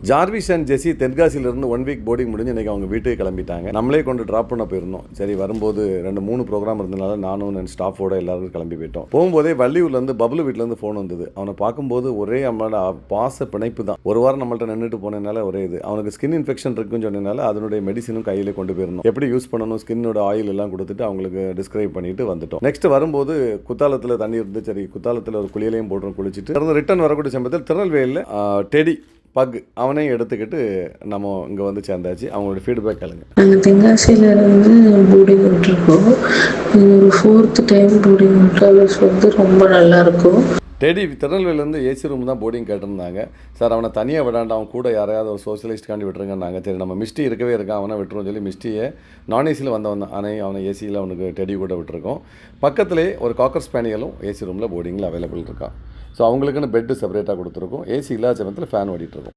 Jarvis and Jessy தென்காசியிலிருந்து 1 week boarding முடிஞ்சு இன்றைக்கி அவங்க வீட்டுக்கு கிளம்பிட்டாங்க. நம்மளே கொண்டு ட்ராப் பண்ண போயிருந்தோம். சரி, வரும்போது 2-3 ப்ரோக்ராம் இருந்தனால நானும் என் ஸ்டாஃபோட எல்லாரும் கிளம்பி போயிட்டோம். போகும்போதே வள்ளியூர்லேருந்து பப்ளு வீட்டிலேருந்து ஃபோன் வந்தது. அவனை பார்க்கும்போது ஒரே நம்மளோட பாச பிணைப்பு தான். ஒரு வாரம் நம்மள்ட்ட நின்றுட்டு போனதுனால ஒரே இது. அவனுக்கு ஸ்கின் இன்ஃபெக்ஷன் இருக்குன்னு சொன்னதுனால அதனுடைய மெடிசனும் கையில் கொண்டு போயிருந்தோம். எப்படி யூஸ் பண்ணணும், ஸ்கின்னோட ஆயில் எல்லாம் கொடுத்துட்டு அவங்களுக்கு டிஸ்கிரைப் பண்ணிட்டு வந்துட்டோம். நெக்ஸ்ட் வரும்போது குத்தாலத்தில் தண்ணி இருந்து, சரி குத்தாலத்தில் ஒரு குளியலையும் போட்டு குளிச்சுட்டு ரிட்டர்ன் வரக்கூடிய சமயத்தில் திருநெல்வேலியில் டெடி பக் அவனையும் எடுத்துக்கிட்டு நம்ம இங்கே வந்து சேர்ந்தாச்சு. அவங்களோட ஃபீட்பேக் கேளுங்க. நாங்கள் தென்காசியிலேருந்து போர்டிங் விட்டுருக்கோம். இது ஒரு 4th டைம் போர்டிங் ட்ராவல்ஸ் வந்து ரொம்ப நல்லாயிருக்கும். டெடி திருநெல்வேலியிலேருந்து ஏசி ரூம் தான் போர்டிங் கேட்டிருந்தாங்க. சார் அவனை தனியாக விடாண்டா, அவன் கூட யாரையாவது ஒரு சோசியலிஸ்ட்காண்டி விட்டுருங்கன்னாங்க. சரி, நம்ம மிஸ்டி இருக்கவே இருக்கான், அவனை விட்டுருவோம் சொல்லி மிஸ்டியை நான் ஏசியில் வந்தவன் தான். ஆனால் அவனை ஏசியில் அவனுக்கு டெடி கூட விட்டுருக்கோம். பக்கத்துலேயே ஒரு காக்கர் ஸ்பேனியலும் ஏசி ரூமில் போர்டிங்கில் அவைலபிள் இருக்கான். ஸோ அவங்களுக்குன்னு பெட்டு செப்பரேட்டாக கொடுத்துருக்கோம். ஏசி இல்லாத சமயத்தில் ஃபேன் ஓடிட்டுருக்கும்.